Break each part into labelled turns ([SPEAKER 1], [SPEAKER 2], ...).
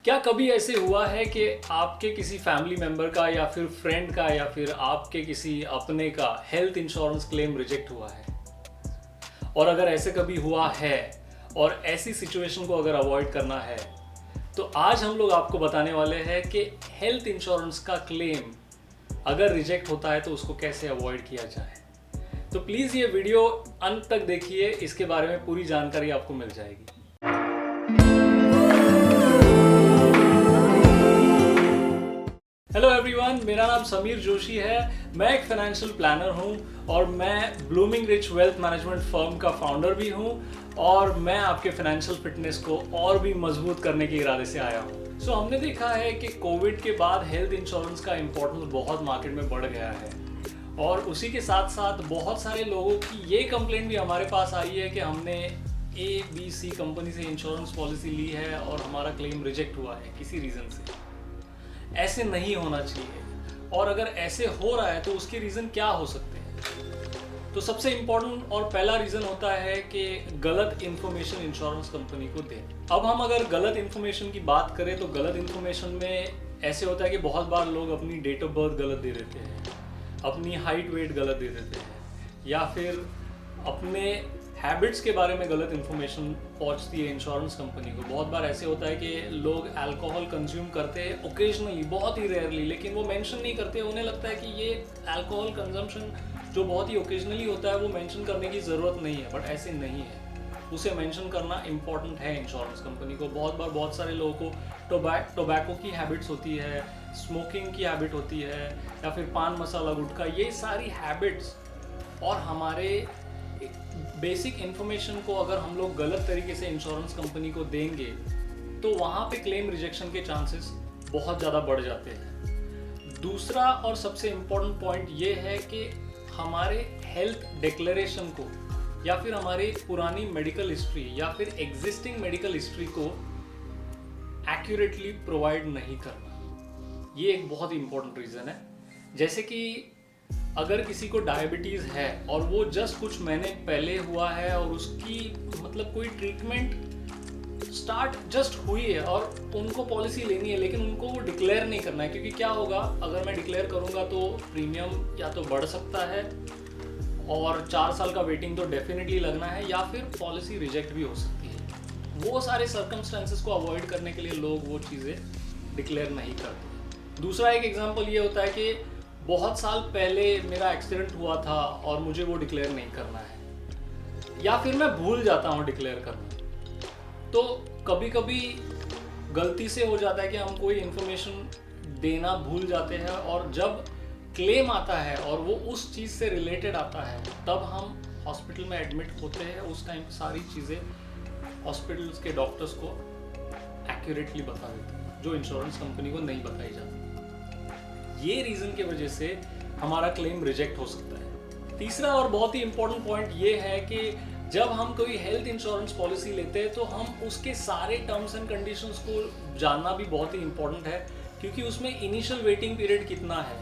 [SPEAKER 1] क्या कभी ऐसे हुआ है कि आपके किसी फैमिली मेंबर का या फिर फ्रेंड का या फिर आपके किसी अपने का हेल्थ इंश्योरेंस क्लेम रिजेक्ट हुआ है? और अगर ऐसे कभी हुआ है और ऐसी सिचुएशन को अगर अवॉइड करना है तो आज हम लोग आपको बताने वाले हैं कि हेल्थ इंश्योरेंस का क्लेम अगर रिजेक्ट होता है तो उसको कैसे अवॉइड किया जाए। तो प्लीज़ ये वीडियो अंत तक देखिए, इसके बारे में पूरी जानकारी आपको मिल जाएगी। हेलो एवरीवन, मेरा नाम समीर जोशी है। मैं एक फाइनेंशियल प्लानर हूं और मैं blooming rich wealth management firm का फाउंडर भी हूं और मैं आपके फाइनेंशियल फिटनेस को और भी मजबूत करने के इरादे से आया हूं। सो हमने देखा है कि कोविड के बाद हेल्थ इंश्योरेंस का इम्पोर्टेंस बहुत मार्केट में बढ़ गया है और उसी के साथ साथ बहुत सारे लोगों की ये कंप्लेंट भी हमारे पास आई है कि हमने ABC कंपनी से इंश्योरेंस पॉलिसी ली है और हमारा क्लेम रिजेक्ट हुआ है किसी रीज़न से। ऐसे नहीं होना चाहिए और अगर ऐसे हो रहा है तो उसके रीज़न क्या हो सकते हैं। तो सबसे इम्पोर्टेंट और पहला रीज़न होता है कि गलत इन्फॉर्मेशन इंश्योरेंस कंपनी को दें। अब हम अगर गलत इन्फॉर्मेशन की बात करें तो गलत इन्फॉर्मेशन में ऐसे होता है कि बहुत बार लोग अपनी डेट ऑफ बर्थ गलत दे देते हैं, अपनी हाइट वेट गलत दे देते हैं या फिर अपने हैबिट्स के बारे में गलत इन्फॉर्मेशन पहुंचती है इंश्योरेंस कंपनी को। बहुत बार ऐसे होता है कि लोग अल्कोहल कंज्यूम करते हैं ओकेजनली, बहुत ही रेयरली, लेकिन वो मेंशन नहीं करते। उन्हें लगता है कि ये अल्कोहल कंजम्पशन जो बहुत ही ओकेजनली होता है वो मेंशन करने की ज़रूरत नहीं है, बट ऐसे नहीं है। उसे मेंशन करना इम्पॉर्टेंट है इंश्योरेंस कंपनी को। बहुत बार बहुत सारे लोगों को टोबैको की हैबिट्स होती है, स्मोकिंग की हैबिट होती है या फिर पान मसाला गुटखा, ये सारी हैबिट्स और हमारे बेसिक इन्फॉर्मेशन को अगर हम लोग गलत तरीके से इंश्योरेंस कंपनी को देंगे तो वहाँ पे क्लेम रिजेक्शन के चांसेस बहुत ज़्यादा बढ़ जाते हैं। दूसरा और सबसे इम्पोर्टेंट पॉइंट ये है कि हमारे हेल्थ डिक्लेरेशन को या फिर हमारी पुरानी मेडिकल हिस्ट्री या फिर एग्जिस्टिंग मेडिकल हिस्ट्री को एक्यूरेटली प्रोवाइड नहीं करना, ये एक बहुत ही इम्पोर्टेंट रीज़न है। जैसे कि अगर किसी को डायबिटीज़ है और वो जस्ट कुछ महीने पहले हुआ है और उसकी मतलब कोई ट्रीटमेंट स्टार्ट जस्ट हुई है और उनको पॉलिसी लेनी है, लेकिन उनको वो डिक्लेयर नहीं करना है, क्योंकि क्या होगा अगर मैं डिक्लेयर करूँगा तो प्रीमियम या तो बढ़ सकता है और 4 साल का वेटिंग तो डेफिनेटली लगना है या फिर पॉलिसी रिजेक्ट भी हो सकती है। वो सारे सर्कमस्टेंसेस को अवॉइड करने के लिए लोग वो चीज़ें डिक्लेयर नहीं करते। दूसरा एक एग्जाम्पल ये होता है कि बहुत साल पहले मेरा एक्सीडेंट हुआ था और मुझे वो डिक्लेयर नहीं करना है या फिर मैं भूल जाता हूँ डिक्लेयर करना। तो कभी कभी गलती से हो जाता है कि हम कोई इन्फॉर्मेशन देना भूल जाते हैं और जब क्लेम आता है और वो उस चीज़ से रिलेटेड आता है तब हम हॉस्पिटल में एडमिट होते हैं। उस टाइम सारी चीज़ें हॉस्पिटल्स के डॉक्टर्स को एक्यूरेटली बता देते हैं जो इंश्योरेंस कंपनी को नहीं बताई जाती। ये रीज़न की वजह से हमारा क्लेम रिजेक्ट हो सकता है। तीसरा और बहुत ही इम्पोर्टेंट पॉइंट ये है कि जब हम कोई हेल्थ इंश्योरेंस पॉलिसी लेते हैं तो हम उसके सारे टर्म्स एंड कंडीशंस को जानना भी बहुत ही इम्पोर्टेंट है, क्योंकि उसमें इनिशियल वेटिंग पीरियड कितना है,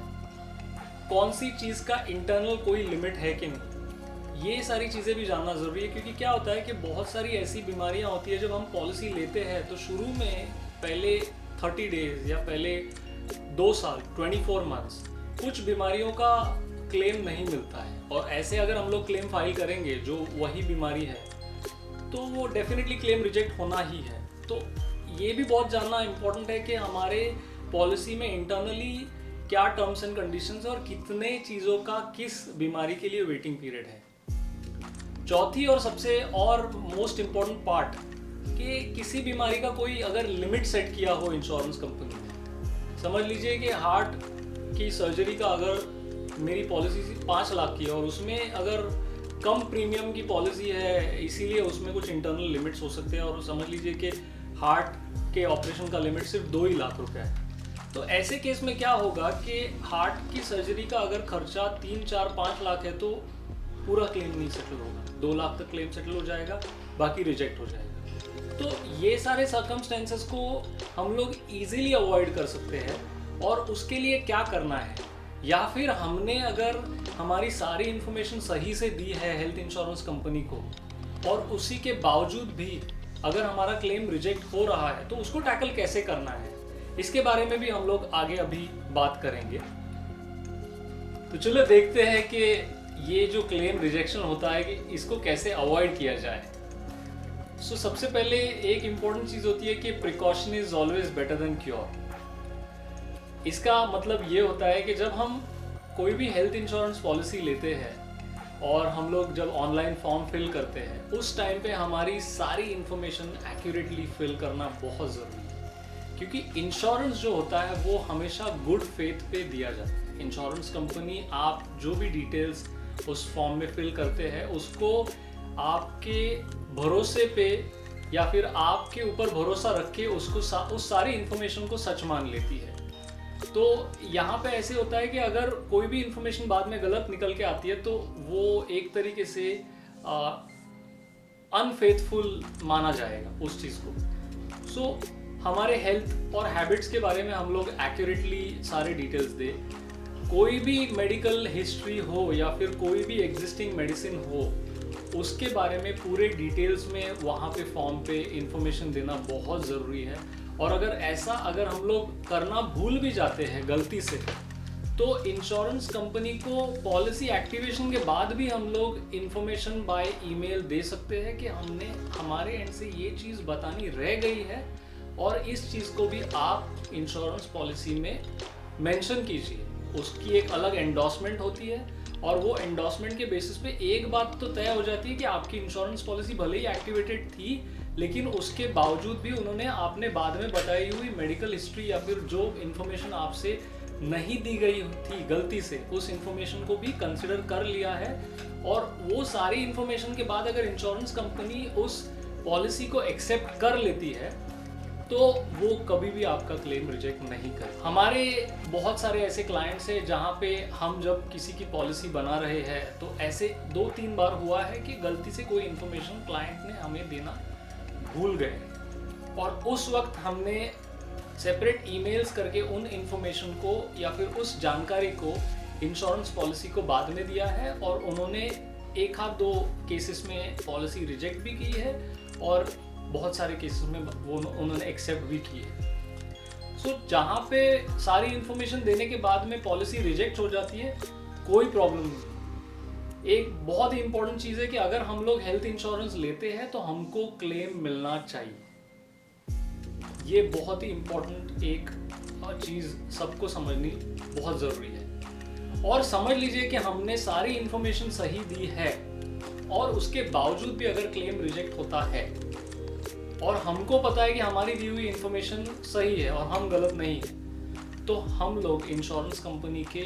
[SPEAKER 1] कौन सी चीज़ का इंटरनल कोई लिमिट है कि नहीं, ये सारी चीज़ें भी जानना ज़रूरी है। क्योंकि क्या होता है कि बहुत सारी ऐसी बीमारियाँ होती है जब हम पॉलिसी लेते हैं तो शुरू में पहले 30 डेज या पहले 2 साल 24 मंथ्स कुछ बीमारियों का क्लेम नहीं मिलता है और ऐसे अगर हम लोग क्लेम फाइल करेंगे जो वही बीमारी है तो वो डेफिनेटली क्लेम रिजेक्ट होना ही है। तो ये भी बहुत जानना इम्पोर्टेंट है कि हमारे पॉलिसी में इंटरनली क्या टर्म्स एंड कंडीशंस और कितने चीज़ों का किस बीमारी के लिए वेटिंग पीरियड है। चौथी और सबसे और मोस्ट इम्पोर्टेंट पार्ट कि किसी बीमारी का कोई अगर लिमिट सेट किया हो इंश्योरेंस कंपनी ने, समझ लीजिए कि हार्ट की सर्जरी का अगर मेरी पॉलिसी 5 लाख की है और उसमें अगर कम प्रीमियम की पॉलिसी है इसीलिए उसमें कुछ इंटरनल लिमिट्स हो सकते हैं और समझ लीजिए कि हार्ट के ऑपरेशन का लिमिट सिर्फ 2 ही लाख रुपए है। तो ऐसे केस में क्या होगा कि हार्ट की सर्जरी का अगर खर्चा 3, 4, 5 लाख है तो पूरा क्लेम नहीं सेटल होगा, 2 लाख तक क्लेम सेटल हो जाएगा, बाकी रिजेक्ट हो जाएगा। तो ये सारे सर्कमस्टेंसेस को हम लोग इजीली अवॉइड कर सकते हैं और उसके लिए क्या करना है, या फिर हमने अगर हमारी सारी इन्फॉर्मेशन सही से दी है हेल्थ इंश्योरेंस कंपनी को और उसी के बावजूद भी अगर हमारा क्लेम रिजेक्ट हो रहा है तो उसको टैकल कैसे करना है, इसके बारे में भी हम लोग आगे अभी बात करेंगे। तो चलो देखते हैं कि ये जो क्लेम रिजेक्शन होता है कि इसको कैसे अवॉइड किया जाए। सबसे पहले एक इम्पॉर्टेंट चीज़ होती है कि precaution is always better than cure. इसका मतलब ये होता है कि जब हम कोई भी हेल्थ इंश्योरेंस पॉलिसी लेते हैं और हम लोग जब ऑनलाइन फॉर्म फिल करते हैं, उस टाइम पे हमारी सारी इंफॉर्मेशन एक्यूरेटली फिल करना बहुत ज़रूरी है, क्योंकि इंश्योरेंस जो होता है वो हमेशा गुड फेथ पे दिया जाता है। इंश्योरेंस कंपनी आप जो भी डिटेल्स उस फॉर्म में फिल करते हैं उसको आपके भरोसे पे या फिर आपके ऊपर भरोसा रख के उसको उस सारी इंफॉर्मेशन को सच मान लेती है। तो यहाँ पे ऐसे होता है कि अगर कोई भी इंफॉर्मेशन बाद में गलत निकल के आती है तो वो एक तरीके से अनफेथफुल माना जाएगा उस चीज़ को। हमारे हेल्थ और हैबिट्स के बारे में हम लोग एक्यूरेटली सारे डिटेल्स दें। कोई भी मेडिकल हिस्ट्री हो या फिर कोई भी एग्जिस्टिंग मेडिसिन हो, उसके बारे में पूरे डिटेल्स में वहाँ पे फॉर्म पे इंफॉर्मेशन देना बहुत ज़रूरी है। और अगर हम लोग करना भूल भी जाते हैं गलती से, तो इंश्योरेंस कंपनी को पॉलिसी एक्टिवेशन के बाद भी हम लोग इंफॉर्मेशन बाय ईमेल दे सकते हैं कि हमने हमारे एंड से ये चीज़ बतानी रह गई है और इस चीज़ को भी आप इंश्योरेंस पॉलिसी में मेंशन कीजिए। उसकी एक अलग एंडोर्समेंट होती है और वो एंडोर्समेंट के बेसिस पे एक बात तो तय हो जाती है कि आपकी इंश्योरेंस पॉलिसी भले ही एक्टिवेटेड थी, लेकिन उसके बावजूद भी उन्होंने आपने बाद में बताई हुई मेडिकल हिस्ट्री या फिर जो इन्फॉर्मेशन आपसे नहीं दी गई थी गलती से, उस इन्फॉर्मेशन को भी कंसिडर कर लिया है। और वो सारी इन्फॉर्मेशन के बाद अगर इंश्योरेंस कंपनी उस पॉलिसी को एक्सेप्ट कर लेती है तो वो कभी भी आपका क्लेम रिजेक्ट नहीं करे। हमारे बहुत सारे ऐसे क्लाइंट्स हैं जहाँ पे हम जब किसी की पॉलिसी बना रहे हैं तो ऐसे 2-3 बार हुआ है कि गलती से कोई इन्फॉर्मेशन क्लाइंट ने हमें देना भूल गए और उस वक्त हमने सेपरेट ईमेल्स करके उन इन्फॉर्मेशन को या फिर उस जानकारी को इंश्योरेंस पॉलिसी को बाद में दिया है और उन्होंने 1-2 केसेस में पॉलिसी रिजेक्ट भी की है और बहुत सारे केसेस में वो उन्होंने एक्सेप्ट भी की है। जहाँ पे सारी इन्फॉर्मेशन देने के बाद में पॉलिसी रिजेक्ट हो जाती है, कोई प्रॉब्लम नहीं। एक बहुत ही इंपॉर्टेंट चीज़ है कि अगर हम लोग हेल्थ इंश्योरेंस लेते हैं तो हमको क्लेम मिलना चाहिए। ये बहुत ही इंपॉर्टेंट एक चीज़ सबको समझनी बहुत ज़रूरी है। और समझ लीजिए कि हमने सारी इन्फॉर्मेशन सही दी है और उसके बावजूद भी अगर क्लेम रिजेक्ट होता है और हमको पता है कि हमारी दी हुई इंफॉर्मेशन सही है और हम गलत नहीं है, तो हम लोग इंश्योरेंस कंपनी के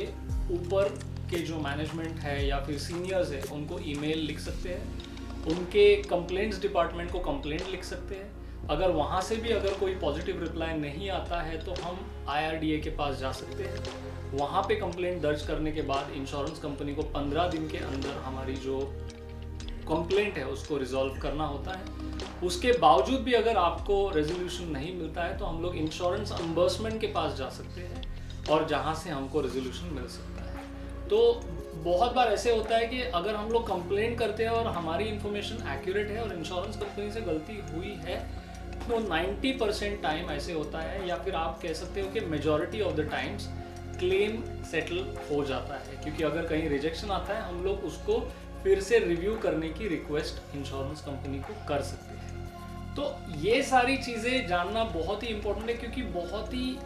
[SPEAKER 1] ऊपर के जो मैनेजमेंट है या फिर सीनियर्स है उनको ईमेल लिख सकते हैं, उनके कंप्लेंट्स डिपार्टमेंट को कंप्लेंट लिख सकते हैं। अगर वहाँ से भी अगर कोई पॉजिटिव रिप्लाई नहीं आता है तो हम IRDA के पास जा सकते हैं। वहाँ पे कंप्लेंट दर्ज करने के बाद इंश्योरेंस कंपनी को 15 दिन के अंदर हमारी जो कंप्लेंट है उसको रिजॉल्व करना होता है। उसके बावजूद भी अगर आपको रेजोल्यूशन नहीं मिलता है तो हम लोग इंश्योरेंस अम्बर्समेंट के पास जा सकते हैं और जहाँ से हमको रेजोल्यूशन मिल सकता है। तो बहुत बार ऐसे होता है कि अगर हम लोग कंप्लेंट करते हैं और हमारी इंफॉर्मेशन एक्यूरेट है और इंश्योरेंस कंपनी से गलती हुई है तो 90% टाइम ऐसे होता है या फिर आप कह सकते हो कि majority of the times claim settle हो जाता है, क्योंकि अगर कहीं रिजेक्शन आता है हम लोग उसको फिर से रिव्यू करने की रिक्वेस्ट इंश्योरेंस कंपनी को कर सकते हैं। तो ये सारी चीज़ें जानना बहुत ही इम्पोर्टेंट है, क्योंकि बहुत ही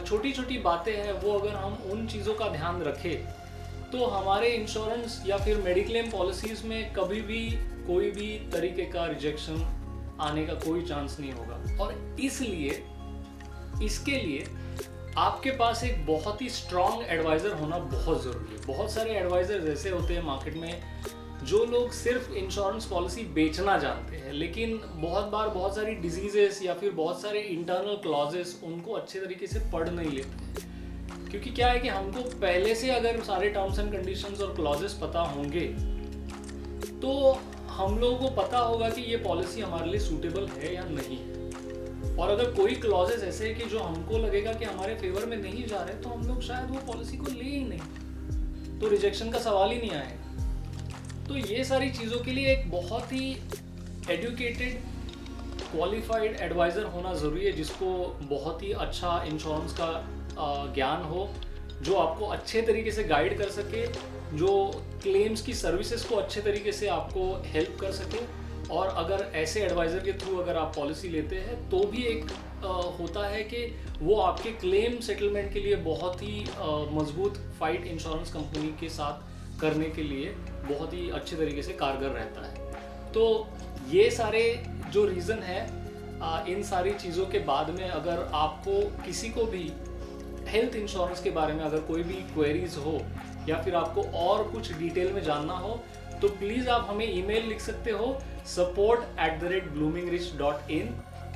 [SPEAKER 1] छोटी छोटी बातें हैं वो अगर हम उन चीज़ों का ध्यान रखें तो हमारे इंश्योरेंस या फिर मेडिक्लेम पॉलिसीज़ में कभी भी कोई भी तरीके का रिजेक्शन आने का कोई चांस नहीं होगा। और इसलिए इसके लिए आपके पास एक बहुत ही स्ट्रॉन्ग एडवाइज़र होना बहुत ज़रूरी है। बहुत सारे एडवाइज़र्स ऐसे होते हैं मार्केट में जो लोग सिर्फ इंश्योरेंस पॉलिसी बेचना जानते हैं, लेकिन बहुत बार बहुत सारी डिजीजेस या फिर बहुत सारे इंटरनल क्लॉजेस उनको अच्छे तरीके से पढ़ नहीं लेते हैं। क्योंकि क्या है कि हमको पहले से अगर सारे टर्म्स एंड कंडीशंस और क्लॉजेस पता होंगे तो हम लोगों को पता होगा कि ये पॉलिसी हमारे लिए सूटेबल है या नहीं है। और अगर कोई क्लॉजेस ऐसे है कि जो हमको लगेगा कि हमारे फेवर में नहीं जा रहे तो हम लोग शायद वो पॉलिसी को ले ही नहीं, तो रिजेक्शन का सवाल ही नहीं आएगा। तो ये सारी चीज़ों के लिए एक बहुत ही एडुकेटेड क्वालिफाइड एडवाइज़र होना ज़रूरी है, जिसको बहुत ही अच्छा इंश्योरेंस का ज्ञान हो, जो आपको अच्छे तरीके से गाइड कर सके, जो क्लेम्स की सर्विसेज को अच्छे तरीके से आपको हेल्प कर सके। और अगर ऐसे एडवाइज़र के थ्रू अगर आप पॉलिसी लेते हैं तो भी एक होता है कि वो आपके क्लेम सेटलमेंट के लिए बहुत ही मजबूत फाइट इंश्योरेंस कंपनी के साथ करने के लिए बहुत ही अच्छे तरीके से कारगर रहता है। तो ये सारे जो रीज़न है, इन सारी चीज़ों के बाद में अगर आपको किसी को भी हेल्थ इंश्योरेंस के बारे में अगर कोई भी क्वेरीज हो या फिर आपको और कुछ डिटेल में जानना हो, तो प्लीज़ आप हमें ईमेल लिख सकते हो support@bloomingrich.in,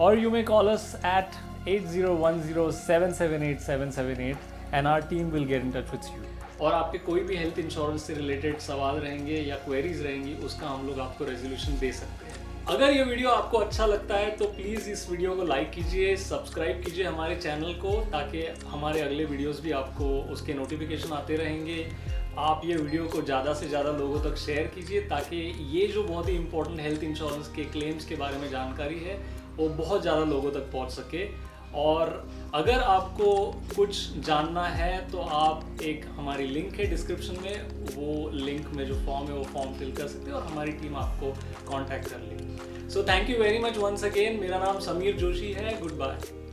[SPEAKER 1] or you may call us at 8010778778 and our team will get in touch with you. और आपके कोई भी हेल्थ इंश्योरेंस से रिलेटेड सवाल रहेंगे या क्वेरीज रहेंगी, उसका हम लोग आपको रेजोल्यूशन दे सकते हैं। अगर ये वीडियो आपको अच्छा लगता है तो प्लीज़ इस वीडियो को लाइक कीजिए, सब्सक्राइब कीजिए हमारे चैनल को, ताकि हमारे अगले वीडियोस भी आपको उसके नोटिफिकेशन आते रहेंगे। आप ये वीडियो को ज़्यादा से ज़्यादा लोगों तक शेयर कीजिए, ताकि ये जो बहुत ही इंपॉर्टेंट हेल्थ इंश्योरेंस के क्लेम्स के बारे में जानकारी है वो बहुत ज़्यादा लोगों तक पहुंच सके। और अगर आपको कुछ जानना है तो आप एक हमारी लिंक है डिस्क्रिप्शन में, वो लिंक में जो फॉर्म है वो फॉर्म फिल कर सकते हैं और हमारी टीम आपको कांटेक्ट कर लेगी। So thank you very much once again. मेरा नाम समीर जोशी है। Good bye.